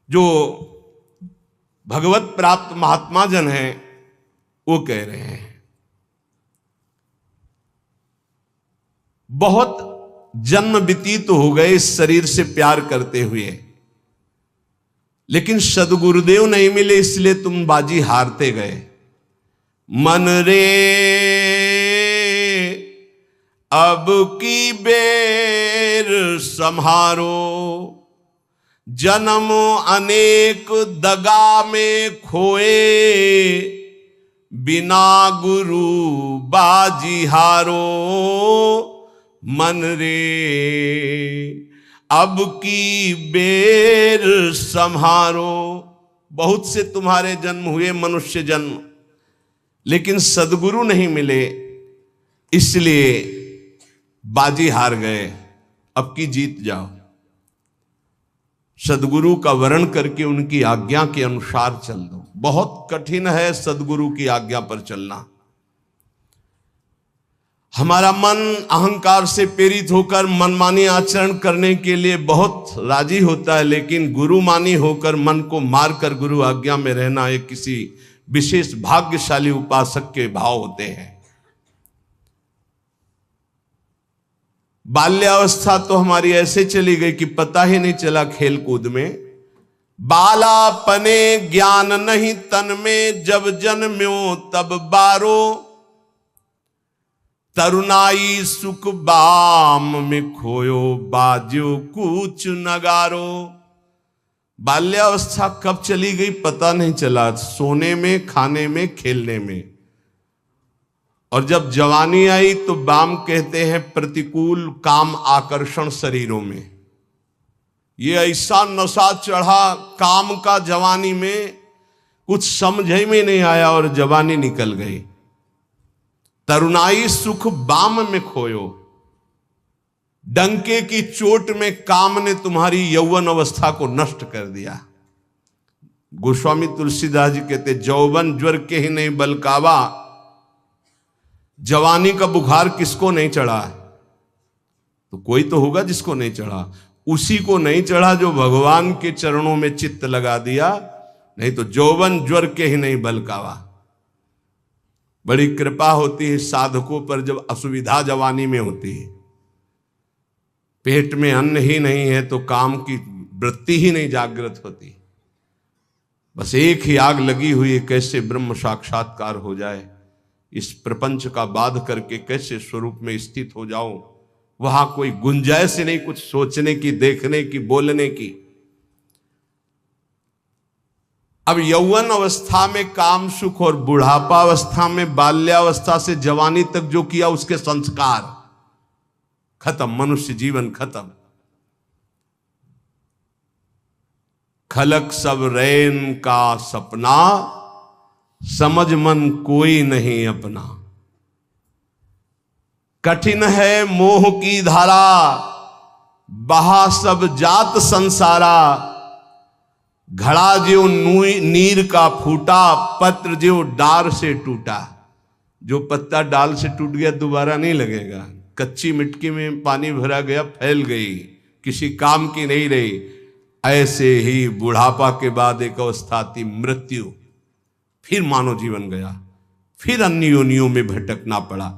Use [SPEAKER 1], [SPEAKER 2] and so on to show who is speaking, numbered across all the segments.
[SPEAKER 1] जो भगवत प्राप्त महात्मा जन हैं वो कह रहे हैं, बहुत जन्म व्यतीत हो गए इस शरीर से प्यार करते हुए, लेकिन सदगुरुदेव नहीं मिले, इसलिए तुम बाजी हारते गए। मन रे अब की बेर संहारो, जन्म अनेक दगा में खोए, बिना गुरु बाजी हारो। मन रे अब की बेर संहारो। बहुत से तुम्हारे जन्म हुए मनुष्य जन्म, लेकिन सदगुरु नहीं मिले, इसलिए बाजी हार गए। अब की जीत जाओ। सदगुरु का वर्ण करके उनकी आज्ञा के अनुसार चल दो। बहुत कठिन है सदगुरु की आज्ञा पर चलना। हमारा मन अहंकार से प्रेरित होकर मनमानी आचरण करने के लिए बहुत राजी होता है, लेकिन गुरुमानी होकर मन को मारकर गुरु आज्ञा में रहना एक किसी विशेष भाग्यशाली उपासक के भाव होते हैं। बाल्यावस्था तो हमारी ऐसे चली गई कि पता ही नहीं चला खेल कूद में। बालापने ज्ञान नहीं तन में, जब जन्म्यो तब बारो, तरुणाई सुख बाम में खोयो, बाजो कूच नगारो। बाल्यावस्था कब चली गई पता नहीं चला, सोने में, खाने में, खेलने में। और जब जवानी आई तो बाम कहते हैं प्रतिकूल काम आकर्षण शरीरों में। ये ऐसा नशा चढ़ा काम का जवानी में, कुछ समझ में नहीं आया और जवानी निकल गई। तरुणाई सुख बाम में खोयो, डंके की चोट में काम ने तुम्हारी यौवन अवस्था को नष्ट कर दिया। गोस्वामी तुलसीदास जी कहते जौवन ज्वर के ही नहीं बलकावा। जवानी का बुखार किसको नहीं चढ़ा? तो कोई तो होगा जिसको नहीं चढ़ा। उसी को नहीं चढ़ा जो भगवान के चरणों में चित्त लगा दिया, नहीं तो जौवन ज्वर के ही नहीं बलकावा। बड़ी कृपा होती है साधकों पर जब असुविधा जवानी में होती है। पेट में अन्न ही नहीं है तो काम की वृत्ति ही नहीं जागृत होती। बस एक ही आग लगी हुई है, कैसे ब्रह्म साक्षात्कार हो जाए, इस प्रपंच का बाध करके कैसे स्वरूप में स्थित हो जाओ। वहां कोई गुंजाइश नहीं कुछ सोचने की, देखने की, बोलने की। अब यौवन अवस्था में काम सुख और बुढ़ापा अवस्था में, बाल्यावस्था से जवानी तक जो किया उसके संस्कार खत्म, मनुष्य जीवन खत्म। खलक सब रैन का सपना, समझ मन कोई नहीं अपना। कठिन है मोह की धारा, बहा सब जात संसारा। घड़ा ज्यों नीर का फूटा, पत्र ज्यों डार से टूटा। जो पत्ता डाल से टूट गया दोबारा नहीं लगेगा। कच्ची मिट्टी में पानी भरा गया, फैल गई, किसी काम की नहीं रही। ऐसे ही बुढ़ापा के बाद एक अवस्था आती मृत्यु, फिर मानव जीवन गया, फिर अन्य योनियों में भटकना पड़ा।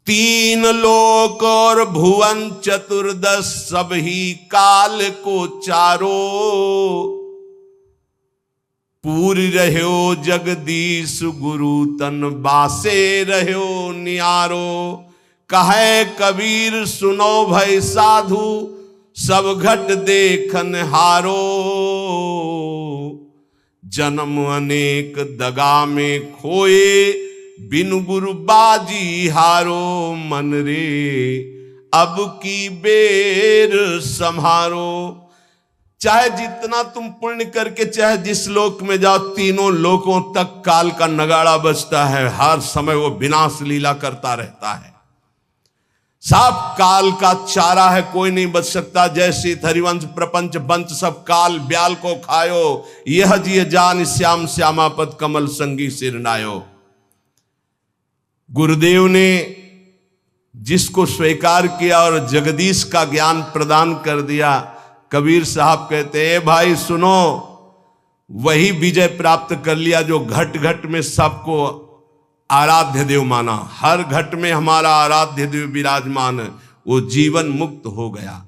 [SPEAKER 1] तीन लोक और भुवन चतुर्दश, सब ही काल को चारो। पूरी रह्यो जगदीश गुरु तन, बासे रह्यो नियारो। कहे कबीर सुनो भय साधु, सब घट देखन हारो। जन्म अनेक दगा में खोए, बिनु गुरु बाजी हारो। मन रे अब की बेर संहारो। चाहे जितना तुम पुण्य करके चाहे जिस लोक में जाओ, तीनों लोकों तक काल का नगाड़ा बजता है। हर समय वो विनाश लीला करता रहता है। सब काल का चारा है, कोई नहीं बच सकता। जैसे हरिवंश प्रपंच बंच सब काल ब्याल को खायो। यह जिय जान श्याम श्यामापद कमल संगी सिरनायो। गुरुदेव ने जिसको स्वीकार किया और जगदीश का ज्ञान प्रदान कर दिया, कबीर साहब कहते हैं भाई सुनो, वही विजय प्राप्त कर लिया जो घट घट में सबको आराध्य देव माना। हर घट में हमारा आराध्य देव विराजमान है, वो जीवन मुक्त हो गया।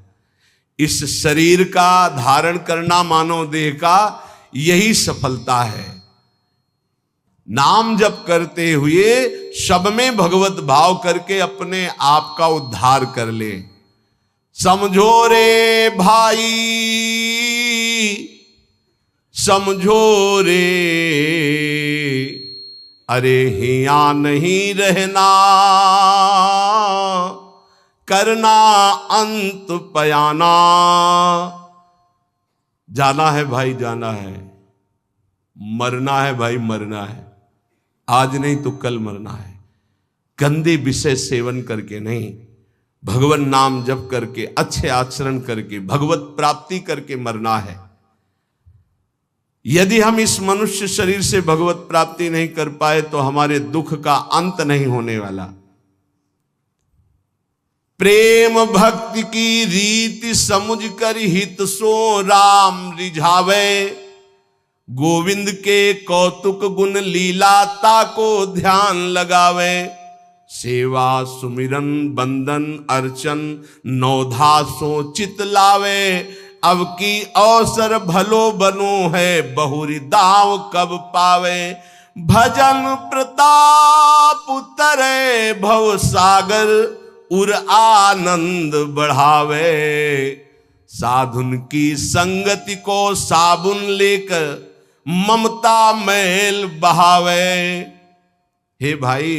[SPEAKER 1] इस शरीर का धारण करना मानव देह का यही सफलता है। नाम जप करते हुए सब में भगवत भाव करके अपने आप का उद्धार कर ले। समझो रे भाई, समझो रे, अरे हिया नहीं रहना, करना अंत पयाना। जाना है भाई, जाना है, मरना है भाई, मरना है, आज नहीं तो कल मरना है। गंदे विषय सेवन करके नहीं, भगवान नाम जप करके, अच्छे आचरण करके, भगवत प्राप्ति करके मरना है। यदि हम इस मनुष्य शरीर से भगवत प्राप्ति नहीं कर पाए तो हमारे दुख का अंत नहीं होने वाला। प्रेम भक्ति की रीति समुझ कर हित सो राम रिझावे, गोविंद के कौतुक गुण लीलाता को ध्यान लगावे। सेवा सुमिरन बंदन अर्चन नौधा सो चित लावे, अब की अवसर भलो बनो है बहुरी दाव कब पावे। भजन प्रताप उतरे भव सागर उर आनंद बढ़ावे, साधुन की संगति को साबुन लेकर ममता मैल बहावे। हे भाई,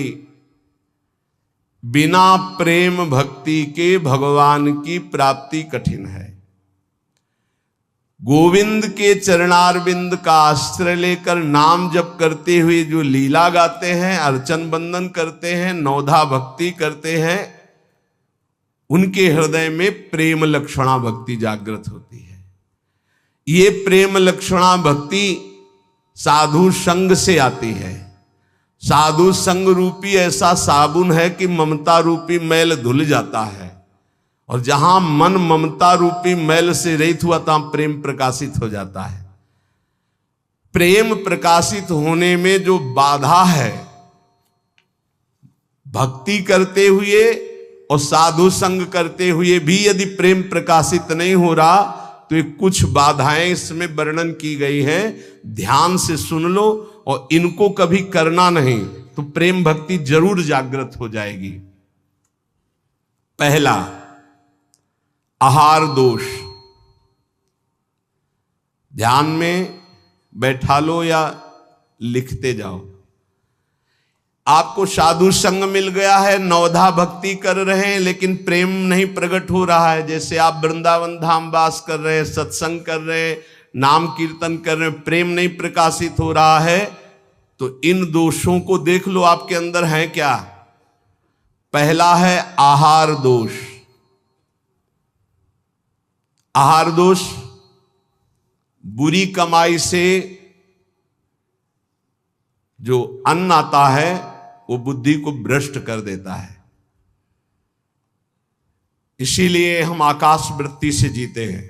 [SPEAKER 1] बिना प्रेम भक्ति के भगवान की प्राप्ति कठिन है। गोविंद के चरणारविंद का आश्रय लेकर नाम जप करते हुए जो लीला गाते हैं, अर्चन बंदन करते हैं, नौधा भक्ति करते हैं, उनके हृदय में प्रेम लक्षणा भक्ति जागृत होती है। ये प्रेम लक्षणा भक्ति साधु संग से आती है। साधु संग रूपी ऐसा साबुन है कि ममता रूपी मैल धुल जाता है, और जहां मन ममता रूपी मैल से रहित हुआ तहां प्रेम प्रकाशित हो जाता है। प्रेम प्रकाशित होने में जो बाधा है, भक्ति करते हुए और साधु संग करते हुए भी यदि प्रेम प्रकाशित नहीं हो रहा तो ये कुछ बाधाएं इसमें वर्णन की गई है। ध्यान से सुन लो, और इनको कभी करना नहीं तो प्रेम भक्ति जरूर जागृत हो जाएगी। पहला, आहार दोष। ध्यान में बैठा लो या लिखते जाओ। आपको साधु संग मिल गया है, नौधा भक्ति कर रहे हैं, लेकिन प्रेम नहीं प्रकट हो रहा है। जैसे आप वृंदावन धाम वास कर रहे हैं, सत्संग कर रहे हैं, नाम कीर्तन कर रहे हैं, प्रेम नहीं प्रकाशित हो रहा है, तो इन दोषों को देख लो आपके अंदर है क्या। पहला है आहार दोष। आहार दोष बुरी कमाई से जो अन्न आता है वो बुद्धि को भ्रष्ट कर देता है। इसीलिए हम आकाश वृत्ति से जीते हैं।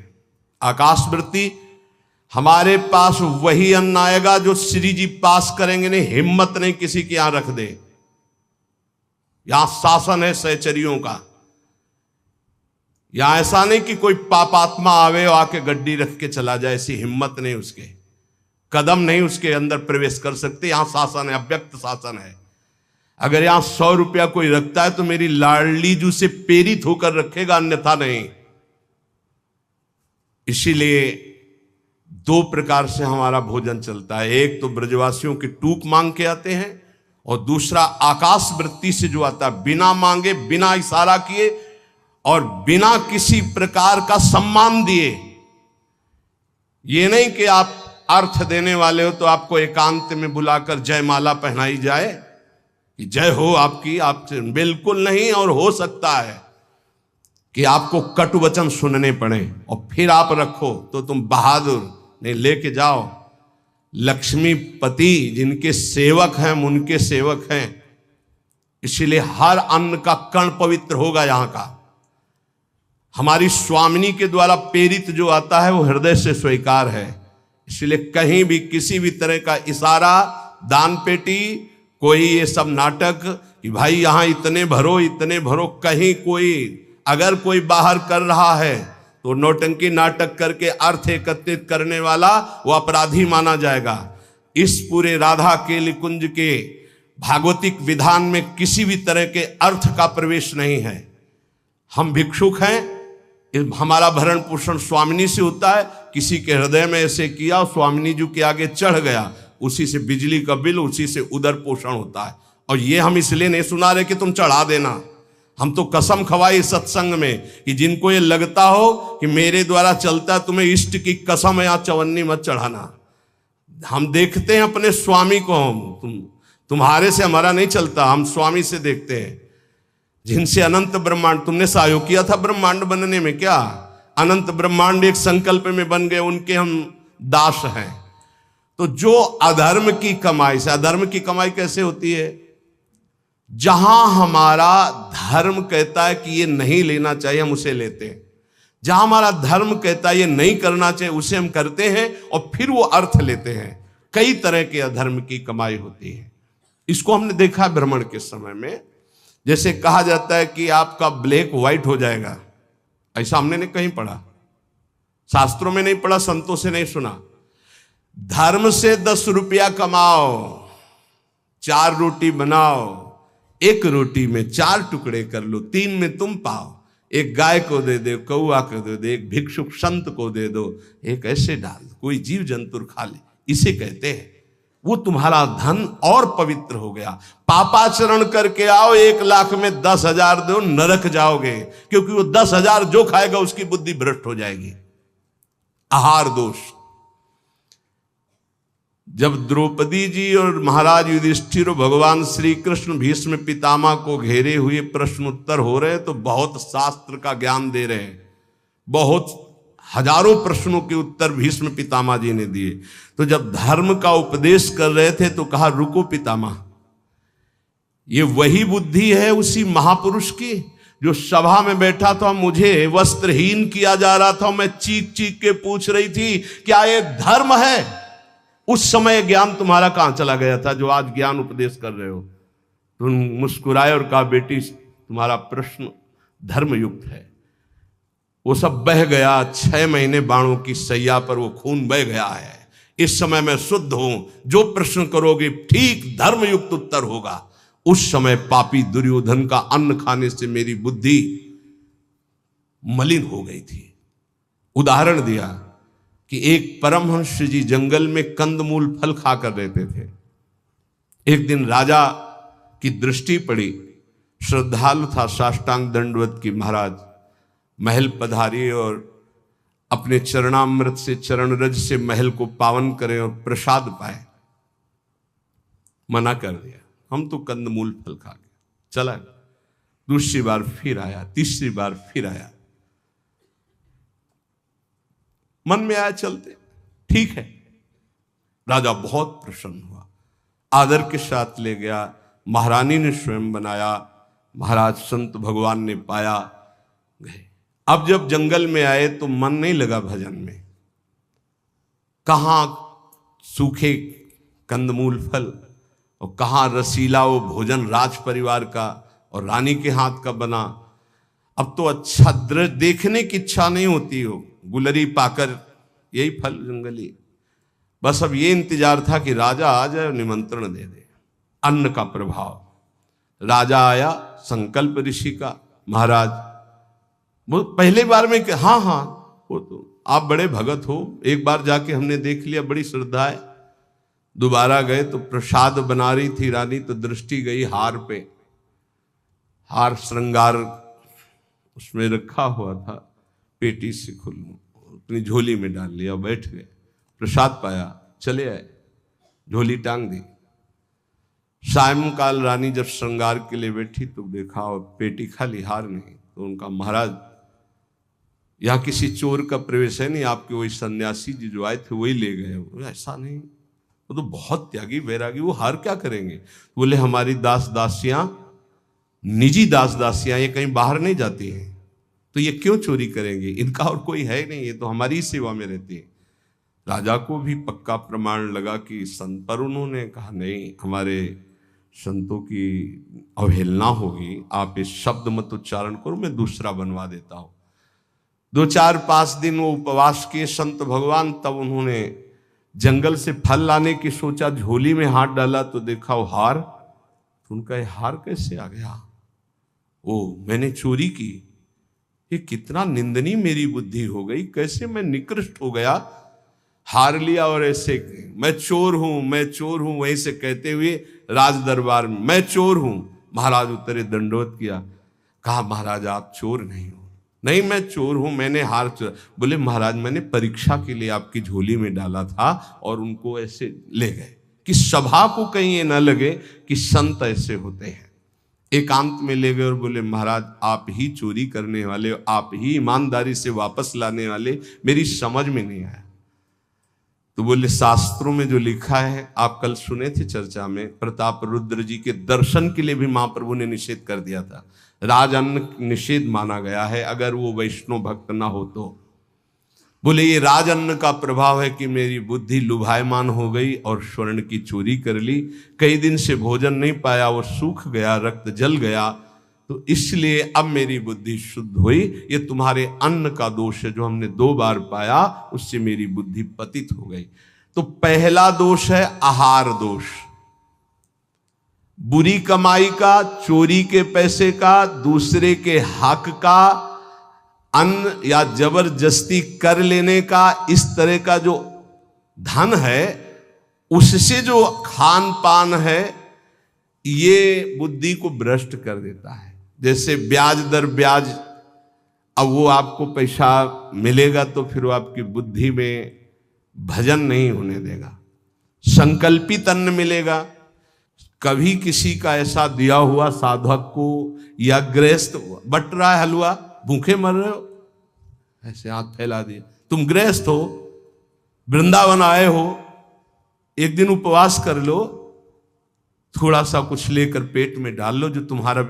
[SPEAKER 1] आकाश वृत्ति, हमारे पास वही अन्न आएगा जो श्री जी पास करेंगे नहीं। हिम्मत नहीं किसी के यहां रख दे। यहां शासन है सहचरियों का। यहां ऐसा नहीं कि कोई पापात्मा आवे और आके गड्डी रख के चला जाए, ऐसी हिम्मत नहीं, उसके कदम नहीं उसके अंदर प्रवेश कर सकते। यहां शासन है, अव्यक्त शासन है। अगर यहां 100 रुपया कोई रखता है तो मेरी लाडली जू से प्रेरित होकर रखेगा, अन्यथा नहीं। इसीलिए 2 प्रकार से हमारा भोजन चलता है। एक तो ब्रजवासियों की टूक मांग के आते हैं, और दूसरा आकाश वृत्ति से जो आता है, बिना मांगे, बिना इशारा किए और बिना किसी प्रकार का सम्मान दिए। ये नहीं कि आप अर्थ देने वाले हो तो आपको एकांत में बुलाकर जयमाला पहनाई जाए कि जय हो आपकी, आपसे बिल्कुल नहीं। और हो सकता है कि आपको कटु वचन सुनने पड़े और फिर आप रखो तो तुम बहादुर नहीं, लेके जाओ। लक्ष्मीपति जिनके सेवक हैं, उनके सेवक हैं। इसीलिए हर अन्न का कण पवित्र होगा। यहां का हमारी स्वामिनी के द्वारा प्रेरित जो आता है वो हृदय से स्वीकार है। इसलिए कहीं भी किसी भी तरह का इशारा, दान पेटी, कोई ये सब नाटक कि भाई यहां इतने भरो, कहीं कोई अगर कोई बाहर कर रहा है तो नौटंकी नाटक करके अर्थ एकत्रित करने वाला वो अपराधी माना जाएगा। इस पूरे राधा केली कुंज के भागवतिक विधान में किसी भी तरह के अर्थ का प्रवेश नहीं है। हम भिक्षुक हैं, हमारा भरण पोषण स्वामिनी से होता है। किसी के हृदय में ऐसे किया, स्वामिनी जी के आगे चढ़ गया, उसी से बिजली का बिल, उसी से उदर पोषण होता है। और ये हम इसलिए नहीं सुना रहे कि तुम चढ़ा देना। हम तो कसम खवाई सत्संग में कि जिनको ये लगता हो कि मेरे द्वारा चलता है, तुम्हें इष्ट की कसम है, यहाँ चवन्नी मत चढ़ाना। हम देखते हैं अपने स्वामी को, तुम्हारे से हमारा नहीं चलता, हम स्वामी से देखते हैं जिनसे अनंत ब्रह्मांड। तुमने सहयोग किया था ब्रह्मांड बनने में, क्या अनंत ब्रह्मांड एक संकल्प में बन गए, उनके हम दास हैं। तो जो अधर्म की कमाई से, अधर्म की कमाई कैसे होती है? जहां हमारा धर्म कहता है कि ये नहीं लेना चाहिए, हम उसे लेते हैं। जहां हमारा धर्म कहता है ये नहीं करना चाहिए, उसे हम करते हैं और फिर वो अर्थ लेते हैं। कई तरह के अधर्म की कमाई होती है। इसको हमने देखा भ्रमण के समय में। जैसे कहा जाता है कि आपका ब्लैक व्हाइट हो जाएगा, ऐसा हमने नहीं कहीं पढ़ा, शास्त्रों में नहीं पढ़ा, संतों से नहीं सुना। धर्म से 10 रुपया कमाओ, 4 रोटी बनाओ, 1 रोटी में 4 टुकड़े कर लो, 3 में तुम पाओ। एक गाय को दे दो, कौआ को दे दो, एक भिक्षुक संत को दे दो, एक ऐसे डाल, कोई जीव जंतु खा ले, इसे कहते हैं। वो तुम्हारा धन और पवित्र हो गया। पापाचरण करके आओ, 1 लाख में 10,000 दो, नरक जाओगे, क्योंकि वो 10,000 जो खाएगा उसकी बुद्धि भ्रष्ट हो जाएगी। आहार दोष। जब द्रौपदी जी और महाराज युधिष्ठिर और भगवान श्री कृष्ण भीष्म पितामह को घेरे हुए प्रश्न उत्तर हो रहे, तो बहुत शास्त्र का ज्ञान दे रहे हैं, बहुत हजारों प्रश्नों के उत्तर भीष्म पितामह जी ने दिए। तो जब धर्म का उपदेश कर रहे थे तो कहा, रुको पितामह, ये वही बुद्धि है उसी महापुरुष की जो सभा में बैठा था, मुझे वस्त्रहीन किया जा रहा था, मैं चीख चीख के पूछ रही थी क्या ये धर्म है? उस समय ज्ञान तुम्हारा कहां चला गया था जो आज ज्ञान उपदेश कर रहे हो? तुम मुस्कुराए और कहा, बेटी तुम्हारा प्रश्न धर्मयुक्त है। वो सब बह गया, 6 महीने बाणों की सैया पर वो खून बह गया है। इस समय मैं शुद्ध हूं, जो प्रश्न करोगे ठीक धर्मयुक्त उत्तर होगा। उस समय पापी दुर्योधन का अन्न खाने से मेरी बुद्धि मलिन हो गई थी। उदाहरण दिया कि एक परमहंस जी जंगल में कंदमूल फल खाकर रहते थे। एक दिन राजा की दृष्टि पड़ी, श्रद्धालु था, साष्टांग दंडवत की महाराज महल पधारी और अपने चरणामृत से, चरण रज से महल को पावन करें और प्रसाद पाए। मना कर दिया, हम तो कंदमूल फल खा गए, चला। दूसरी बार फिर आया, तीसरी बार फिर आया, मन में आया चलते, ठीक है। राजा बहुत प्रसन्न हुआ, आदर के साथ ले गया, महारानी ने स्वयं बनाया, महाराज संत भगवान ने पाया, गए। अब जब जंगल में आए तो मन नहीं लगा भजन में। कहां सूखे कंदमूल फल और कहां रसीला वो भोजन राज परिवार का और रानी के हाथ का बना। अब तो अच्छा दृश्य देखने की इच्छा नहीं होती हो, गुलरी पाकर यही फल जंगली। बस अब ये इंतजार था कि राजा आ जाए और निमंत्रण दे दे। अन्न का प्रभाव। राजा आया, संकल्प ऋषि का, महाराज वो पहले बार में हाँ हाँ वो तो आप बड़े भगत हो, एक बार जाके हमने देख लिया, बड़ी श्रद्धा है। दोबारा गए तो प्रसाद बना रही थी रानी, तो दृष्टि गई हार पे। हार श्रृंगार उसमें रखा हुआ था, पेटी से खुल अपनी झोली में डाल लिया, बैठ गए, प्रसाद पाया, चले आए, झोली टांग दी। सायंकाल रानी जब श्रृंगार के लिए बैठी तो देखा और पेटी खाली, हार नहीं। तो उनका, महाराज यहाँ किसी चोर का प्रवेश है नहीं, आपके वही सन्यासी जी जो आए थे वही ले गए। ऐसा नहीं, वो तो बहुत त्यागी वैरागी, वो हार क्या करेंगे? बोले हमारी दास दासियां, निजी दास दासियां, ये कहीं बाहर नहीं जाती हैं, तो ये क्यों चोरी करेंगे, इनका और कोई है नहीं, ये तो हमारी सेवा में रहती है। राजा को भी पक्का प्रमाण लगा कि संत, पर उन्होंने कहा नहीं, हमारे संतों की अवहेलना होगी, आप इस शब्द मत उच्चारण करो, मैं दूसरा बनवा देता हूं। 2-4-5 दिन वो उपवास किए संत भगवान, तब उन्होंने जंगल से फल लाने की सोचा, झोली में हाथ डाला तो देखा वो हार। तो उनका ये हार कैसे आ गया, वो मैंने चोरी की, ये कितना निंदनीय मेरी बुद्धि हो गई, कैसे मैं निकृष्ट हो गया, हार लिया और ऐसे मैं चोर हूं, मैं चोर हूं, वहीं से कहते हुए राज दरबार में मैं चोर हूं। महाराज उतरे, दंडोत किया, कहा महाराज आप चोर नहीं हो। नहीं मैं चोर हूं, मैंने हार बोले महाराज मैंने परीक्षा के लिए आपकी झोली में डाला था और उनको ऐसे ले गए, कि सभा को कहीं ये न लगे कि संत ऐसे होते हैं। एकांत में ले गए और बोले महाराज आप ही चोरी करने वाले, आप ही ईमानदारी से वापस लाने वाले, मेरी समझ में नहीं आया। तो बोले शास्त्रों में जो लिखा है, आप कल सुने थे चर्चा में, प्रताप रुद्र जी के दर्शन के लिए भी महाप्रभु ने निषेध कर दिया था, राज अन्न निषेध माना गया है अगर वो वैष्णव भक्त ना हो तो। बोले ये राज अन्न का प्रभाव है कि मेरी बुद्धि लुभायमान हो गई और स्वर्ण की चोरी कर ली, कई दिन से भोजन नहीं पाया, वो सूख गया, रक्त जल गया, तो इसलिए अब मेरी बुद्धि शुद्ध हुई। ये तुम्हारे अन्न का दोष है जो हमने 2 बार पाया, उससे मेरी बुद्धि पतित हो गई। तो पहला दोष है आहार दोष, बुरी कमाई का, चोरी के पैसे का, दूसरे के हक का, अन्न या जबरदस्ती कर लेने का, इस तरह का जो धन है उससे जो खान पान है, ये बुद्धि को भ्रष्ट कर देता है। जैसे ब्याज दर ब्याज, अब वो आपको पैसा मिलेगा तो फिर वो आपकी बुद्धि में भजन नहीं होने देगा। संकल्पित अन्न मिलेगा, कभी किसी का ऐसा दिया हुआ साधक को या गृहस्थ बट रहा है हलवा, भूखे मर रहे हो, ऐसे हाथ फैला दिया, तुम गृहस्थ हो, वृंदावन आए हो, एक दिन उपवास कर लो, थोड़ा सा कुछ लेकर पेट में डाल लो जो तुम्हारा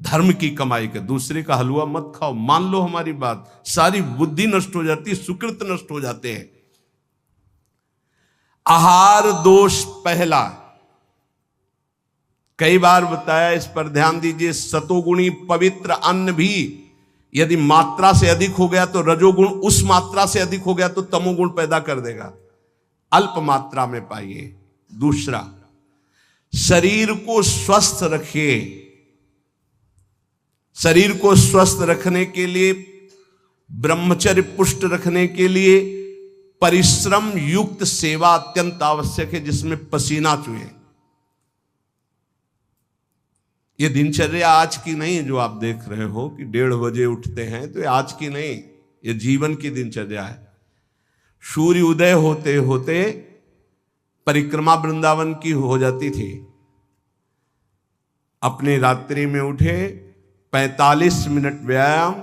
[SPEAKER 1] धर्म की कमाई का, दूसरे का हलवा मत खाओ। मान लो हमारी बात, सारी बुद्धि नष्ट हो जाती है, सुकृत नष्ट हो जाते हैं। आहार दोष पहला, कई बार बताया, इस पर ध्यान दीजिए। सतोगुणी पवित्र अन्न भी यदि मात्रा से अधिक हो गया तो रजोगुण, उस मात्रा से अधिक हो गया तो तमोगुण पैदा कर देगा, अल्प मात्रा में पाइए। दूसरा, शरीर को स्वस्थ रखिए। शरीर को स्वस्थ रखने के लिए, ब्रह्मचर्य पुष्ट रखने के लिए परिश्रम युक्त सेवा अत्यंत आवश्यक है, जिसमें पसीना चुए। ये दिनचर्या आज की नहीं जो आप देख रहे हो कि 1:30 बजे उठते हैं, तो ये आज की नहीं, ये जीवन की दिनचर्या है। सूर्य उदय होते होते परिक्रमा वृंदावन की हो जाती थी, अपनी रात्रि में उठे, 45 मिनट व्यायाम,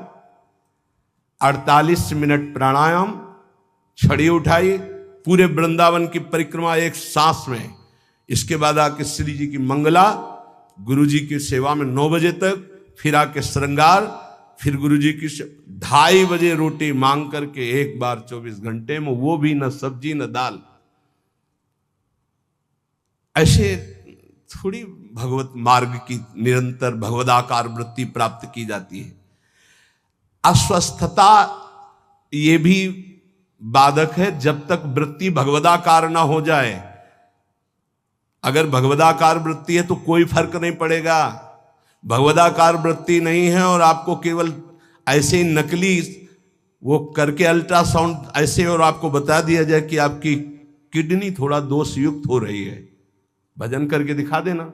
[SPEAKER 1] 48 मिनट प्राणायाम, छड़ी उठाई, पूरे वृंदावन की परिक्रमा एक सांस में। इसके बाद आके श्री जी की मंगला, गुरु जी की सेवा में 9 बजे तक, फिर आके श्रृंगार, फिर गुरु जी की 2:30 बजे रोटी मांग करके एक बार 24 घंटे में, वो भी न सब्जी न दाल। ऐसे थोड़ी भगवत मार्ग की निरंतर भगवदाकार वृत्ति प्राप्त की जाती है। अस्वस्थता ये भी बाधक है, जब तक वृत्ति भगवदाकार ना हो जाए। अगर भगवदाकार वृत्ति है तो कोई फर्क नहीं पड़ेगा। भगवदाकार वृत्ति नहीं है और आपको केवल ऐसे ही नकली वो करके अल्ट्रासाउंड ऐसे और आपको बता दिया जाए कि आपकी किडनी थोड़ा दोष युक्त हो रही है, भजन करके दिखा देना,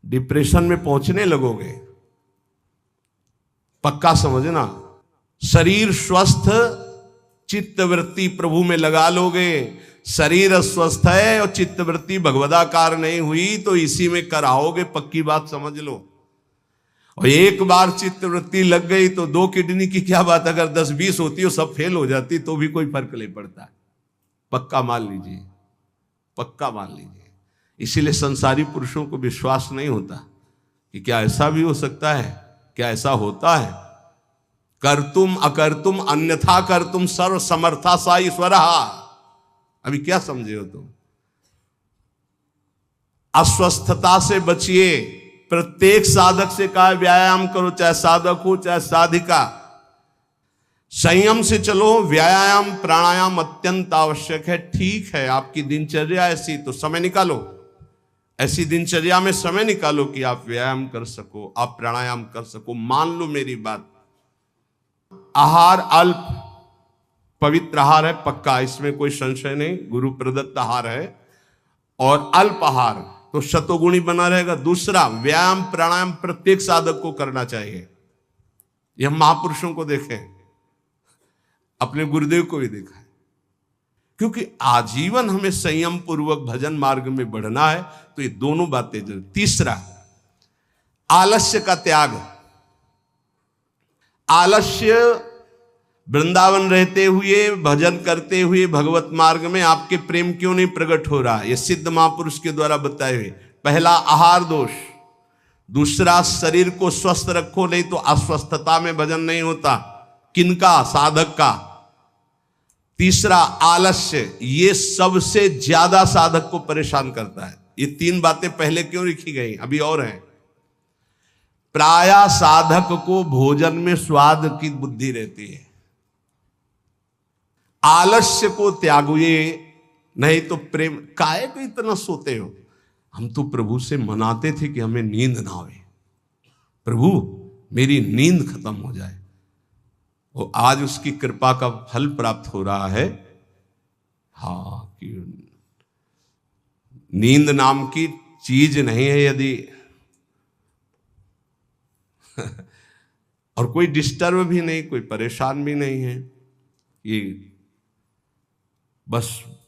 [SPEAKER 1] डिप्रेशन में पहुंचने लगोगे, पक्का समझना। शरीर स्वस्थ, चित्तवृत्ति प्रभु में लगा लोगे। शरीर स्वस्थ है और चित्तवृत्ति भगवदाकार नहीं हुई तो इसी में कराओगे, पक्की बात समझ लो। और एक बार चित्तवृत्ति लग गई तो 2 किडनी की क्या बात, अगर 10-20 होती हो सब फेल हो जाती तो भी कोई फर्क नहीं पड़ता। पक्का मान लीजिए, पक्का मान लीजिए। इसीलिए संसारी पुरुषों को विश्वास नहीं होता कि क्या ऐसा भी हो सकता है, क्या ऐसा होता है। कर्तुम अकर्तुम अन्यथा कर्तुम सर्व समर्था सा ईश्वर। अभी क्या समझे हो तुम? अस्वस्थता से बचिए। प्रत्येक साधक से कहा व्यायाम करो, चाहे साधक हो चाहे साधिका। संयम से चलो। व्यायाम प्राणायाम अत्यंत आवश्यक है। ठीक है, आपकी दिनचर्या ऐसी, तो समय निकालो। ऐसी दिनचर्या में समय निकालो कि आप व्यायाम कर सको, आप प्राणायाम कर सको। मान लो मेरी बात। आहार अल्प पवित्र आहार है, पक्का, इसमें कोई संशय नहीं, गुरु प्रदत्त आहार है। और अल्प आहार तो शतोगुणी बना रहेगा। दूसरा, व्यायाम प्राणायाम प्रत्येक साधक को करना चाहिए। यह महापुरुषों को देखें, अपने गुरुदेव को भी देखा है, क्योंकि आजीवन हमें संयम पूर्वक भजन मार्ग में बढ़ना है। तो ये दोनों बातें जरूर। तीसरा, आलस्य का त्याग। आलस्य वृंदावन रहते हुए भजन करते हुए भगवत मार्ग में आपके प्रेम क्यों नहीं प्रकट हो रहा? ये सिद्ध महापुरुष के द्वारा बताए हुए। पहला, आहार दोष। दूसरा, शरीर को स्वस्थ रखो, नहीं तो अस्वस्थता में भजन नहीं होता। किनका? साधक का। तीसरा, आलस्य। ये सबसे ज्यादा साधक को परेशान करता है। ये तीन बातें पहले क्यों लिखी गई? अभी और हैं। प्रायः साधक को भोजन में स्वाद की बुद्धि रहती है। आलस्य को त्यागिए, नहीं तो प्रेम। काहे को इतना सोते हो? हम तो प्रभु से मनाते थे कि हमें नींद ना आवे, प्रभु मेरी नींद खत्म हो जाए। वो आज उसकी कृपा का फल प्राप्त हो रहा है। हाँ, कि नींद नाम की चीज नहीं है यदि और कोई डिस्टर्ब भी नहीं, कोई परेशान भी नहीं है। ये बस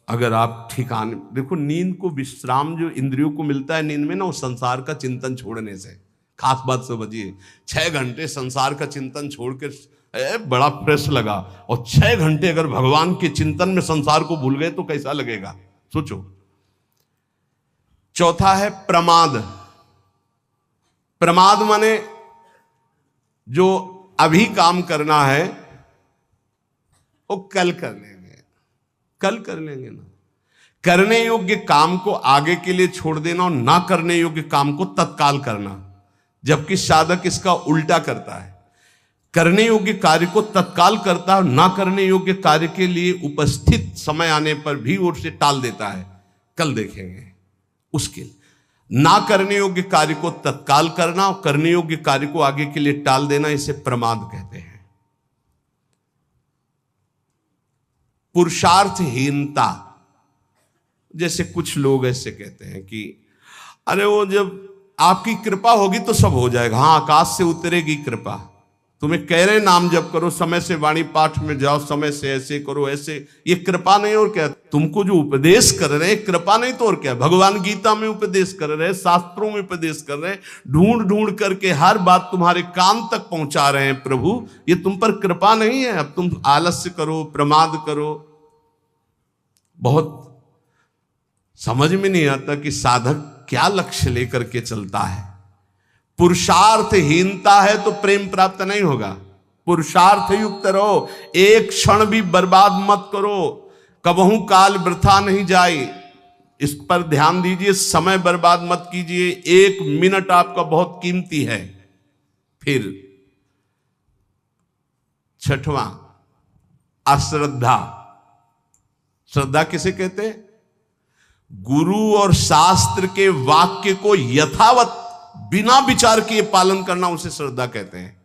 [SPEAKER 1] अगर आप ठिकाने देखो, नींद को विश्राम जो इंद्रियों को मिलता है नींद में ना, वो संसार का चिंतन छोड़ने से। खास बात समझिए, 6 घंटे संसार का चिंतन छोड़ के बड़ा फ्रेश लगा, और 6 घंटे अगर भगवान के चिंतन में संसार को भूल गए तो कैसा लगेगा, सोचो। चौथा है प्रमाद। प्रमाद माने जो अभी काम करना है वो कल कर लेंगे, कल कर लेंगे ना। करने योग्य काम को आगे के लिए छोड़ देना और ना करने योग्य काम को तत्काल करना, जबकि साधक इसका उल्टा करता है। करने योग्य कार्य को तत्काल करता है, ना करने योग्य कार्य के लिए उपस्थित समय आने पर भी वो उसे टाल देता है, कल देखेंगे। उसके ना करने योग्य कार्य को तत्काल करना और करने योग्य कार्य को आगे के लिए टाल देना, इसे प्रमाद कहते हैं। पुरुषार्थहीनता। जैसे कुछ लोग ऐसे कहते हैं कि अरे वो जब आपकी कृपा होगी तो सब हो जाएगा। हाँ, आकाश से उतरेगी कृपा। तुम्हें कह रहे नाम जप करो, समय से वाणी पाठ में जाओ, समय से ऐसे करो ऐसे, ये कृपा नहीं और क्या? तुमको जो उपदेश कर रहे हैं कृपा नहीं तो और क्या? भगवान गीता में उपदेश कर रहे हैं, शास्त्रों में उपदेश कर रहे हैं, ढूंढ ढूंढ करके हर बात तुम्हारे कान तक पहुंचा रहे हैं प्रभु। ये तुम पर कृपा नहीं है? अब तुम आलस्य करो, प्रमाद करो। बहुत समझ में नहीं आता कि साधक क्या लक्ष्य लेकर के चलता है। पुरुषार्थहीनता है तो प्रेम प्राप्त नहीं होगा। पुरुषार्थ युक्त रहो, एक क्षण भी बर्बाद मत करो, कबहू काल वृथा नहीं जाए, इस पर ध्यान दीजिए। समय बर्बाद मत कीजिए, 1 मिनट आपका बहुत कीमती है। फिर 6वां, अश्रद्धा। श्रद्धा किसे कहते हैं? गुरु और शास्त्र के वाक्य को यथावत बिना विचार किए पालन करना, उसे श्रद्धा कहते हैं।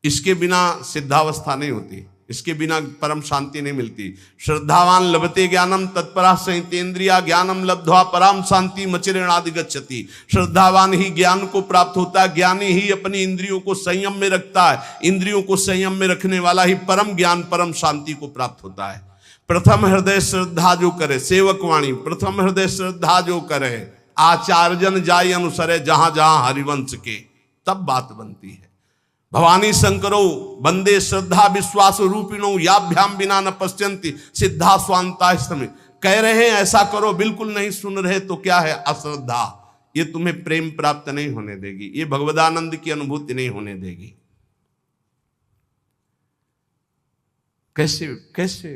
[SPEAKER 1] इसके बिना सिद्धावस्था नहीं होती, इसके बिना परम शांति नहीं मिलती। श्रद्धावान लभते ज्ञानम तत्परा संहितेन्द्रिया ज्ञानम लब्ध्वा पराम शांति मचिरेणादि गच्छति। श्रद्धावान ही ज्ञान को प्राप्त होता है, ज्ञानी ही अपनी इंद्रियों को संयम में रखता है, इंद्रियों को संयम में रखने वाला ही परम ज्ञान परम शांति को प्राप्त होता है। प्रथम हृदय श्रद्धा जो करे, सेवक वाणी, प्रथम हृदय श्रद्धा जो करे, आचार्यजन जाय अनुसरे जहां जहां हरिवंश के, तब बात बनती है। भवानी शंकरो बंदे श्रद्धा विश्वास रूपिणो याभ्याम बिना न पश्यंती सिद्धा स्वांतास्तमे। कह रहे हैं ऐसा करो, बिल्कुल नहीं सुन रहे तो क्या है? अश्रद्धा। ये तुम्हें प्रेम प्राप्त नहीं होने देगी, ये भगवदानंद की अनुभूति नहीं होने देगी। कैसे कैसे?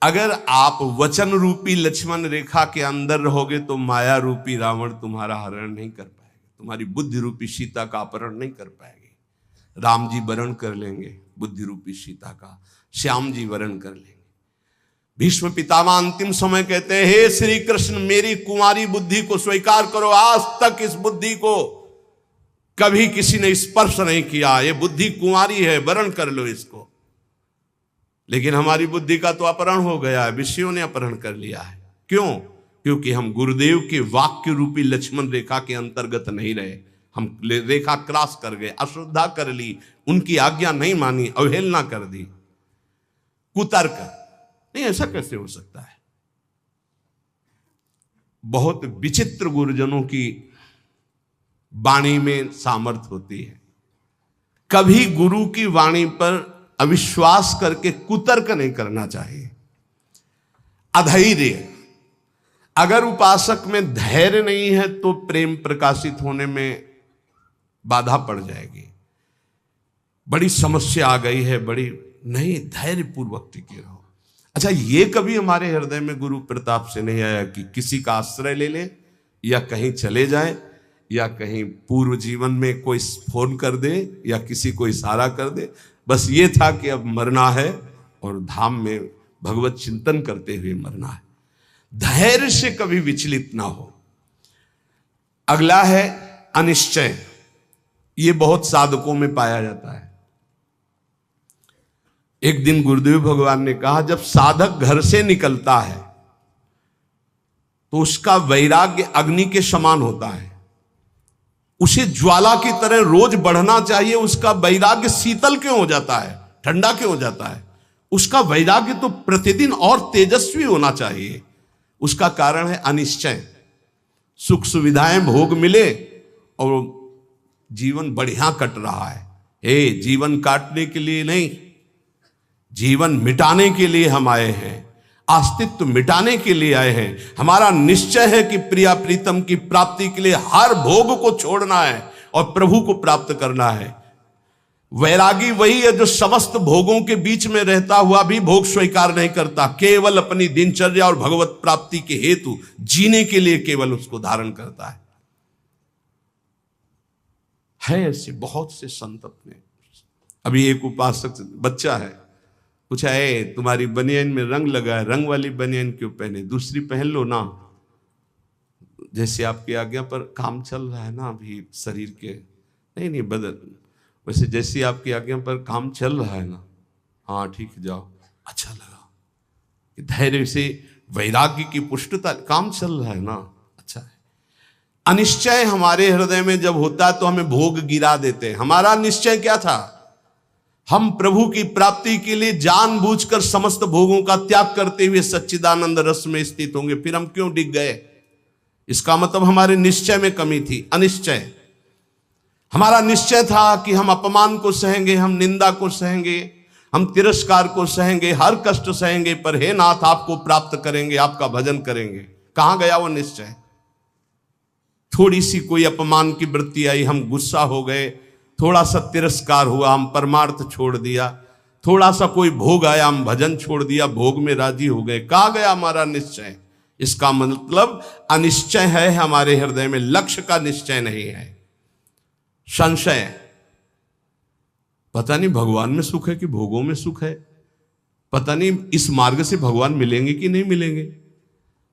[SPEAKER 1] अगर आप वचन रूपी लक्ष्मण रेखा के अंदर रहोगे तो माया रूपी रावण तुम्हारा हरण नहीं कर पाएगा, तुम्हारी बुद्धि रूपी सीता का अपहरण नहीं कर पाएगी। राम जी वरण कर लेंगे बुद्धि रूपी सीता का, श्याम जी वरण कर लेंगे। भीष्म पितामह अंतिम समय कहते हैं, हे श्री कृष्ण मेरी कुंवारी बुद्धि को स्वीकार करो, आज तक इस बुद्धि को कभी किसी ने स्पर्श नहीं किया, ये बुद्धि कुंवारी है, वरण कर लो इसको। लेकिन हमारी बुद्धि का तो अपहरण हो गया है, विषयों ने अपहरण कर लिया है। क्यों? क्योंकि हम गुरुदेव के वाक्य रूपी लक्ष्मण रेखा के अंतर्गत नहीं रहे, हम रेखा क्रॉस कर गए, अश्रद्धा कर ली, उनकी आज्ञा नहीं मानी, अवहेलना कर दी, कुतर्क। नहीं, ऐसा कैसे हो सकता है? बहुत विचित्र गुरुजनों की वाणी में सामर्थ्य होती है। कभी गुरु की वाणी पर अविश्वास करके कुतर्क नहीं करना चाहिए। अधैर्य, अगर उपासक में धैर्य नहीं है तो प्रेम प्रकाशित होने में बाधा पड़ जाएगी। बड़ी समस्या आ गई है, बड़ी नहीं, धैर्य पूर्वक टिके रहो। अच्छा, ये कभी हमारे हृदय में गुरु प्रताप से नहीं आया कि किसी का आश्रय ले ले, या कहीं चले जाए, या कहीं पूर्व जीवन में कोई फोन कर दे, या किसी को इशारा कर दे, बस ये था कि अब मरना है और धाम में भगवत चिंतन करते हुए मरना है। धैर्य से कभी विचलित ना हो। अगला है अनिश्चय। ये बहुत साधकों में पाया जाता है। एक दिन गुरुदेव भगवान ने कहा, जब साधक घर से निकलता है तो उसका वैराग्य अग्नि के समान होता है, उसे ज्वाला की तरह रोज बढ़ना चाहिए। उसका वैराग्य शीतल क्यों हो जाता है, ठंडा क्यों हो जाता है? उसका वैराग्य तो प्रतिदिन और तेजस्वी होना चाहिए। उसका कारण है अनिश्चय। सुख सुविधाएं भोग मिले और जीवन बढ़िया कट रहा है। जीवन काटने के लिए नहीं, जीवन मिटाने के लिए हम आए हैं, अस्तित्व मिटाने के लिए आए हैं। हमारा निश्चय है कि प्रिया प्रीतम की प्राप्ति के लिए हर भोग को छोड़ना है और प्रभु को प्राप्त करना है। वैरागी वही है जो समस्त भोगों के बीच में रहता हुआ भी भोग स्वीकार नहीं करता, केवल अपनी दिनचर्या और भगवत प्राप्ति के हेतु जीने के लिए केवल उसको धारण करता है। ऐसे बहुत से संत अपने। अभी एक उपासक बच्चा है, पूछा, तुम्हारी बनियान में रंग लगा है, रंग वाली बनियान क्यों पहने, दूसरी पहन लो ना। जैसे आपकी आज्ञा पर काम चल रहा है ना अभी शरीर के, नहीं बदल, वैसे जैसे आपकी आज्ञा पर काम चल रहा है ना, हाँ ठीक जाओ। अच्छा लगा कि धैर्य से वैराग्य की पुष्टता, काम चल रहा है ना, अच्छा है। अनिश्चय हमारे हृदय में जब होता है तो हमें भोग गिरा देते हैं। हमारा निश्चय क्या था? हम प्रभु की प्राप्ति के लिए जानबूझकर समस्त भोगों का त्याग करते हुए सच्चिदानंद रस में स्थित होंगे। फिर हम क्यों डिग गए? इसका मतलब हमारे निश्चय में कमी थी। अनिश्चय, हमारा निश्चय था कि हम अपमान को सहेंगे, हम निंदा को सहेंगे, हम तिरस्कार को सहेंगे, हर कष्ट सहेंगे, पर हे नाथ आपको प्राप्त करेंगे, आपका भजन करेंगे। कहां गया वो निश्चय? थोड़ी सी कोई अपमान की वृत्ति आई, हम गुस्सा हो गए, थोड़ा सा तिरस्कार हुआ, हम परमार्थ छोड़ दिया, थोड़ा सा कोई भोग आया, हम भजन छोड़ दिया, भोग में राजी हो गए। कहां गया हमारा निश्चय? इसका मतलब अनिश्चय है हमारे हृदय में, लक्ष्य का निश्चय नहीं है। संशय, पता नहीं भगवान में सुख है कि भोगों में सुख है, पता नहीं इस मार्ग से भगवान मिलेंगे कि नहीं मिलेंगे,